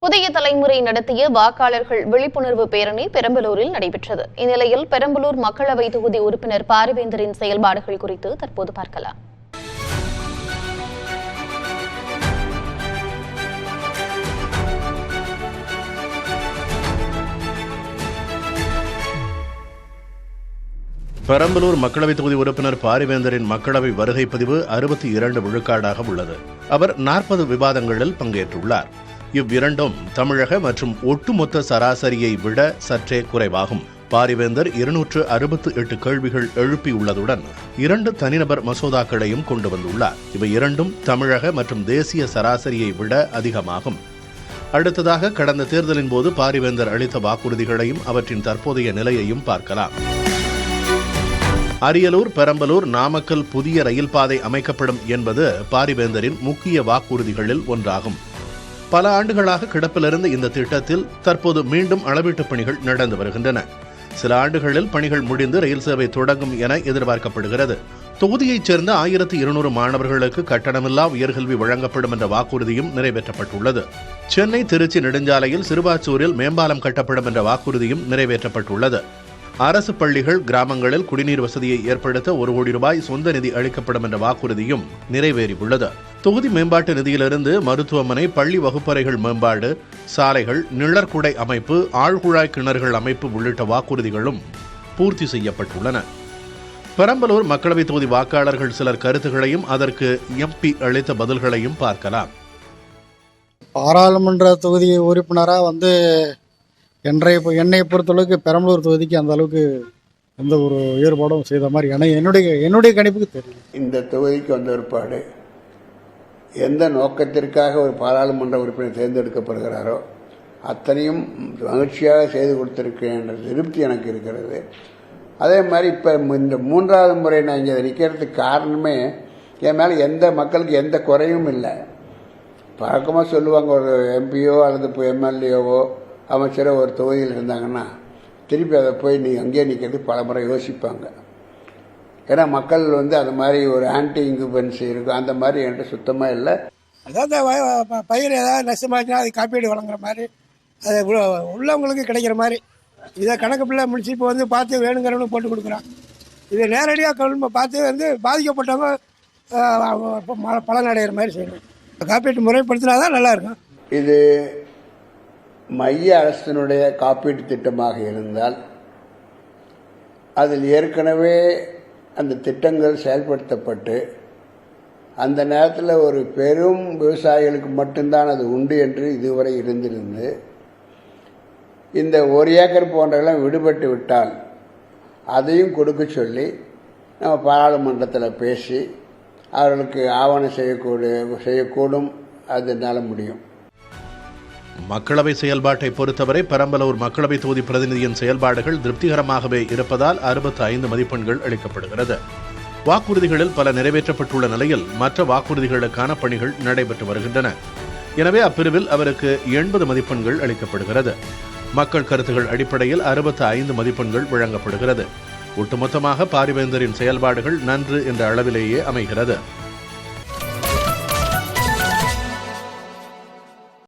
புதிய தலைமுறை நடத்திய வாக்காளர்கள் விழிப்புணர்வு பேரணி பெரம்பலூரில் நடைபெற்றது. இந்நிலையில் பெரம்பலூர் மக்களவை தொகுதி உறுப்பினர் பாரிவேந்தரின் செயல்பாடுகள் குறித்து தற்போது பார்க்கலாம். பெரம்பலூர் மக்களவை தொகுதி உறுப்பினர் பாரிவேந்தரின் மக்களவை வருகை பதிவு 62 விழுக்காடாக உள்ளது. அவர் 40 விவாதங்களில் பங்கேற்றுள்ளார். இவ்விரண்டும் தமிழக மற்றும் ஒட்டுமொத்த சராசரியை விட சற்றே குறைவாகும். பாரிவேந்தர் 268 கேள்விகள் எழுப்பியுள்ளதுடன் 2 தனிநபர் மசோதாக்களையும் கொண்டு வந்துள்ளார். இவை இரண்டும் தமிழக மற்றும் தேசிய சராசரியை விட அதிகமாகும். அடுத்ததாக கடந்த தேர்தலின் போது பாரிவேந்தர் அளித்த வாக்குறுதிகளையும் அவற்றின் தற்போதைய நிலையையும் பார்க்கலாம். அரியலூர், பெரம்பலூர், நாமக்கல் புதிய ரயில் பாதை அமைக்கப்படும் என்பது பாரிவேந்தரின் முக்கிய வாக்குறுதிகளில் ஒன்றாகும். பல ஆண்டுகளாக கிடப்பிலிருந்த இந்த திட்டத்தில் தற்போது மீண்டும் அளவீட்டுப் பணிகள் நடந்து வருகின்றன. சில ஆண்டுகளில் பணிகள் முடிந்து ரயில் சேவை தொடங்கும் என எதிர்பார்க்கப்படுகிறது. தொகுதியைச் சேர்ந்த 1200 மாணவர்களுக்கு கட்டணமில்லா உயர்கல்வி வழங்கப்படும் என்ற வாக்குறுதியும் நிறைவேற்றப்பட்டுள்ளது. சென்னை திருச்சி நெடுஞ்சாலையில் சிறுவாச்சூரில் மேம்பாலம் கட்டப்படும் என்ற வாக்குறுதியும் நிறைவேற்றப்பட்டுள்ளது. அரசு பள்ளிகள், கிராமங்களில் குடிநீர் வசதியை ஏற்படுத்த 1 கோடி ரூபாய் சொந்த நிதி அளிக்கப்படும் என்ற வாக்குறுதியும் நிறைவேறியுள்ளது. தொகுதி மேம்பாட்டு நிதியிலிருந்து மருத்துவமனை, பள்ளி வகுப்பறைகள் மேம்பாடு, சாலைகள், நிழற்குடை அமைப்பு, ஆழ்குழாய் கிணறுகள் அமைப்பு உள்ளிட்ட வாக்குறுதிகளும் பூர்த்தி செய்யப்பட்டுள்ளன. பெரம்பலூர் மக்களவை தொகுதி வாக்காளர்கள் சிலர் கருத்துகளையும் அதற்கு எம்பி அளித்த பதில்களையும் பார்க்கலாம். பாராளுமன்ற தொகுதி உறுப்பினராக என்னை பொறுத்தளவுக்கு பெரம்பலூர் தொகுதிக்கு அந்த அளவுக்கு எந்த ஒரு ஈடுபாடும் செய்த மாதிரி என்னுடைய கணிப்புக்கு தெரியும். இந்த தொகுதிக்கு வந்த ஒருபாடு எந்த நோக்கத்திற்காக ஒரு பாராளுமன்ற உறுப்பினர் தேர்ந்தெடுக்கப்படுகிறாரோ அத்தனையும் மகிழ்ச்சியாக செய்து கொடுத்திருக்கேன் என்ற திருப்தி எனக்கு இருக்கிறது. அதே மாதிரி இப்போ இந்த 3வது முறை நான் இங்கே நிற்கிறதுக்கு காரணமே என் மேலே எந்த மக்களுக்கு எந்த குறையும் இல்லை. பழக்கமாக சொல்லுவாங்க, ஒரு எம்பியோ அல்லது எம்எல்ஏவோ அமைச்சரோ ஒரு தொகுதியில் இருந்தாங்கன்னா திருப்பி அதை போய் அங்கேயே நிற்கிறது பல முறை யோசிப்பாங்க. ஏன்னா மக்கள் அது மாதிரி ஒரு ஆன்டி இன்குபென்சி இருக்கும். அந்த மாதிரி என்கிட்ட சுத்தமாக இல்லை. அதாவது பயிர் ஏதாவது நஷ்டமாச்சுன்னா அது காப்பீடு வழங்குற மாதிரி, அது உள்ளவங்களுக்கு கிடைக்கிற மாதிரி இதை கணக்கு பிள்ளை முடிச்சு இப்போ பார்த்து வேணுங்கிறவனு போட்டு கொடுக்குறான். இதை நேரடியாக பார்த்து பாதிக்கப்பட்டவங்க பலனடைகிற மாதிரி செய்யணும். காப்பீட்டு முறைப்படுத்தினா தான் நல்லாயிருக்கும். இது மைய அரசினுடைய காப்பீட்டு திட்டமாக இருந்தால் அதில் ஏற்கனவே அந்த திட்டங்கள் செயல்படுத்தப்பட்டு அந்த நேரத்தில் ஒரு பெரும் விவசாயிகளுக்கு மட்டும்தான் அது உண்டு என்று இதுவரை இருந்திருந்து இந்த 1 ஏக்கர் போன்றெல்லாம் விடுபட்டு விட்டால் அதையும் கொடுக்க சொல்லி நம்ம பாராளுமன்றத்தில் பேசி அவர்களுக்கு ஆவணம் செய்யக்கூடும். அதனால முடியும். மக்களவை செயல்பாட்டை பொறுத்தவரை பெரம்பலூர் மக்களவை தொகுதி பிரதிநிதியின் செயல்பாடுகள் திருப்திகரமாகவே இருப்பதால் 65 மதிப்பெண்கள் அளிக்கப்படுகிறது. வாக்குறுதிகளில் பல நிறைவேற்றப்பட்டுள்ள நிலையில் மற்ற வாக்குறுதிகளுக்கான பணிகள் நடைபெற்று வருகின்றன. எனவே அப்பிரிவில் அவருக்கு 80 மதிப்பெண்கள் அளிக்கப்படுகிறது. மக்கள் கருத்துகள் அடிப்படையில் 65 மதிப்பெண்கள் வழங்கப்படுகிறது. ஒட்டுமொத்தமாக பாரிவேந்தரின் செயல்பாடுகள் நன்று என்ற அளவிலேயே அமைகிறது.